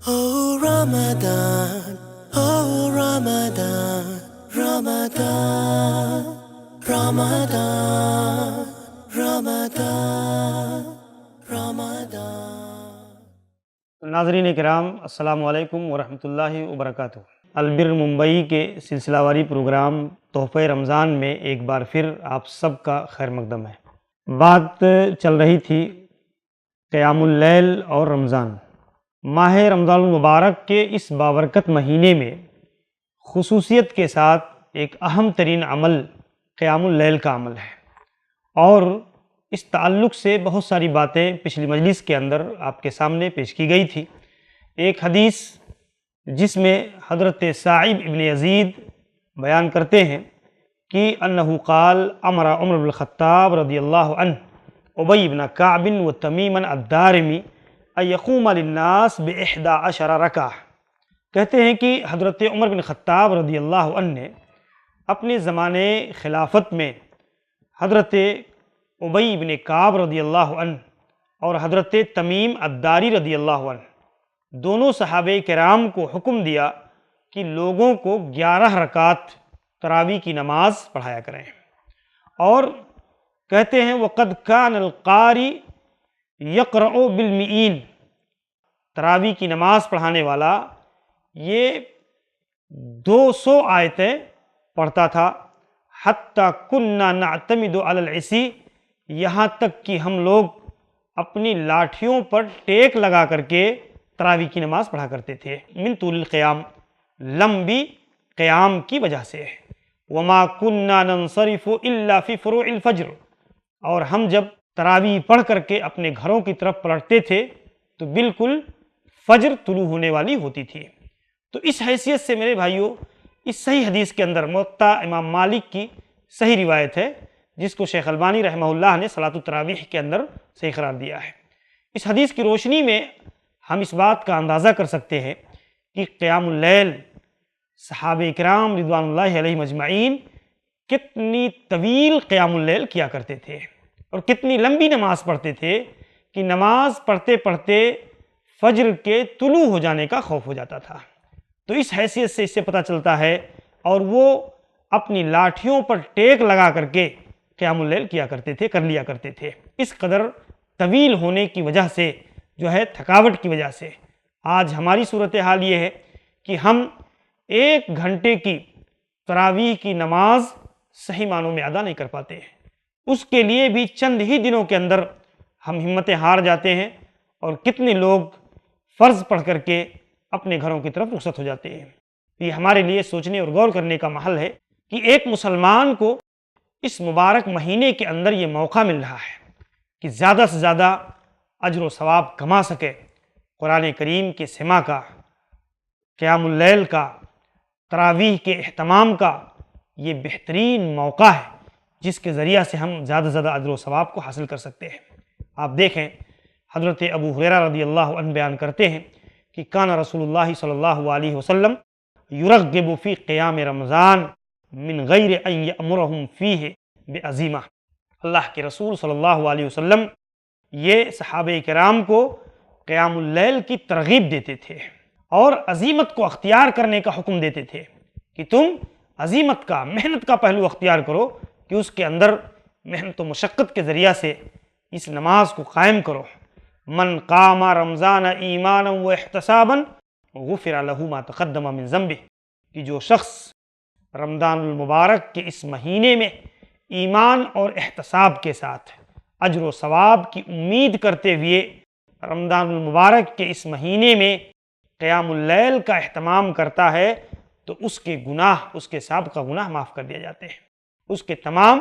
Oh Ramadan, oh Ramadan, Ramadan, Ramadan, Ramadan, Ramadan. ناظرین کرام السلام علیکم ورحمۃ اللہ وبرکاتہ۔ البر ممبئی کے سلسلہ واری پروگرام تحفہ رمضان میں ایک بار پھر آپ سب کا خیر مقدم ہے۔ بات چل رہی تھی قیام اللیل اور رمضان۔ ماہ رمضان المبارک کے اس بابرکت مہینے میں خصوصیت کے ساتھ ایک اہم ترین عمل قیام اللیل کا عمل ہے، اور اس تعلق سے بہت ساری باتیں پچھلی مجلس کے اندر آپ کے سامنے پیش کی گئی تھی۔ ایک حدیث جس میں حضرت سعید ابن یزید بیان کرتے ہیں کہ انہ قال امر عمر بن الخطاب رضی اللہ عنہ ابی بن کعب و تمیم الدارمی ان یقوم للناس ب11 رکعہ۔ کہتے ہیں کہ حضرت عمر بن خطاب رضی اللہ عنہ نے اپنے زمانے خلافت میں حضرت ابی بن کعب رضی اللہ عنہ اور حضرت تمیم الداری رضی اللہ عنہ دونوں صحابہ کرام کو حکم دیا کہ لوگوں کو 11 رکعت تراویح کی نماز پڑھایا کریں، اور کہتے ہیں وَقَدْ كَانَ الْقَارِئُ يَقْرَأُ بِالْمِئِينَ، تراویح کی نماز پڑھانے والا یہ 200 آیتیں پڑھتا تھا، حَتَّى كُنَّا نَعْتَمِدُ عَلَى الْعِصِي، یہاں تک کہ ہم لوگ اپنی لاٹھیوں پر ٹیک لگا کر کے تراویح کی نماز پڑھا کرتے تھے۔ من طول القیام، لمبی قیام کی وجہ سے۔ وما كنا ننصرف الا في فروع الفجر، اور ہم جب تراویح پڑھ کر کے اپنے گھروں کی طرف پلٹتے تھے تو بالکل فجر طلوع ہونے والی ہوتی تھی۔ تو اس حیثیت سے میرے بھائیوں، اس صحیح حدیث کے اندر موطا امام مالک کی صحیح روایت ہے، جس کو شیخ البانی رحمہ اللہ نے صلاۃ التراویح کے اندر صحیح قرار دیا ہے۔ اس حدیث کی روشنی میں ہم اس بات کا اندازہ کر سکتے ہیں کہ قیام اللیل صحابہ کرام رضوان اللہ علیہم اجمعین کتنی طویل قیام اللیل کیا کرتے تھے، اور کتنی لمبی نماز پڑھتے تھے کہ نماز پڑھتے پڑھتے فجر کے طلوع ہو جانے کا خوف ہو جاتا تھا۔ تو اس حیثیت سے اس سے پتہ چلتا ہے، اور وہ اپنی لاٹھیوں پر ٹیک لگا کر کے قیام اللیل کیا کرتے تھے، کر لیا کرتے تھے۔ اس قدر طویل ہونے کی وجہ سے جو ہے، تھکاوٹ کی وجہ سے آج ہماری صورتحال یہ ہے کہ ہم 1 گھنٹے کی تراویح کی نماز صحیح معنوں میں ادا نہیں کر پاتے ہیں۔ اس کے لیے بھی چند ہی دنوں کے اندر ہم ہمتیں ہار جاتے ہیں، اور کتنے لوگ فرض پڑھ کر کے اپنے گھروں کی طرف رخصت ہو جاتے ہیں۔ یہ ہمارے لیے سوچنے اور غور کرنے کا محل ہے کہ ایک مسلمان کو اس مبارک مہینے کے اندر یہ موقع مل رہا ہے کہ زیادہ سے زیادہ اجر و ثواب کما سکے۔ قرآن کریم کے سماع کا، قیام اللیل کا، تراویح کے اہتمام کا یہ بہترین موقع ہے جس کے ذریعہ سے ہم زیادہ سے زیادہ اجر و ثواب کو حاصل کر سکتے ہیں۔ آپ دیکھیں، حضرت ابو ہریرہ رضی اللہ عنہ بیان کرتے ہیں کہ کان رسول اللہ صلی اللہ علیہ وسلم یرغب فی قیام رمضان من غیر ان یأمرہم فیہ بعزیمہ۔ اللہ کے رسول صلی اللہ علیہ وسلم یہ صحابہ کرام کو قیام اللیل کی ترغیب دیتے تھے، اور عزیمت کو اختیار کرنے کا حکم دیتے تھے کہ تم عزیمت کا، محنت کا پہلو اختیار کرو، کہ اس کے اندر محنت و مشقت کے ذریعہ سے اس نماز کو قائم کرو۔ من قام رمضان ایمانا و احتسابا غفر له ما تقدم من ذنبہ، کہ جو شخص رمضان المبارک کے اس مہینے میں ایمان اور احتساب کے ساتھ اجر و ثواب کی امید کرتے ہوئے رمضان المبارک کے اس مہینے میں قیام اللیل کا اہتمام کرتا ہے، تو اس کے گناہ، اس کے سابقہ گناہ معاف کر دیے جاتے ہیں، اس کے تمام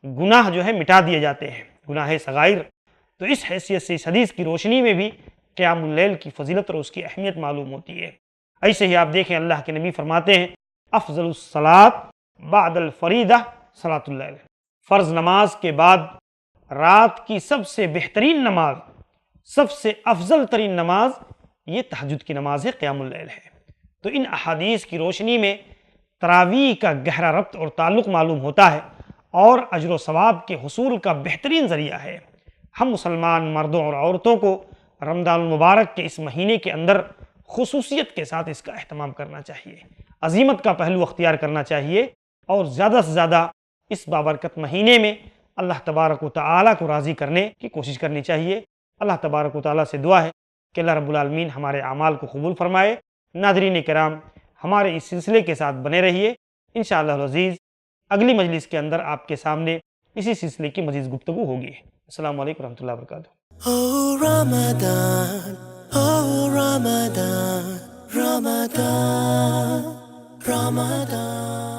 گناہ جو ہے مٹا دیے جاتے ہیں، گناہ صغائر۔ تو اس حیثیت سے اس حدیث کی روشنی میں بھی قیام اللیل کی فضیلت اور اس کی اہمیت معلوم ہوتی ہے۔ ایسے ہی آپ دیکھیں، اللہ کے نبی فرماتے ہیں افضل الصلاۃ بعد الفریضہ صلاۃ اللیل، فرض نماز کے بعد رات کی سب سے بہترین نماز، سب سے افضل ترین نماز یہ تہجد کی نماز ہے، قیام اللیل ہے۔ تو ان احادیث کی روشنی میں تراویح کا گہرا ربط اور تعلق معلوم ہوتا ہے، اور اجر و ثواب کے حصول کا بہترین ذریعہ ہے۔ ہم مسلمان مردوں اور عورتوں کو رمضان المبارک کے اس مہینے کے اندر خصوصیت کے ساتھ اس کا اہتمام کرنا چاہیے، عظیمت کا پہلو اختیار کرنا چاہیے، اور زیادہ سے زیادہ اس بابرکت مہینے میں اللہ تبارک و تعالیٰ کو راضی کرنے کی کوشش کرنی چاہیے۔ اللہ تبارک و تعالیٰ سے دعا ہے کہ اللہ رب العالمین ہمارے اعمال کو قبول فرمائے۔ ناظرین کرام، ہمارے اس سلسلے کے ساتھ بنے رہیے، انشاءاللہ العزیز اگلی مجلس کے اندر آپ کے سامنے اسی سلسلے کی مزید گفتگو ہوگی۔ السلام علیکم ورحمۃ اللہ وبرکاتہ۔ Oh Ramadan, oh Ramadan, Ramadan, Ramadan.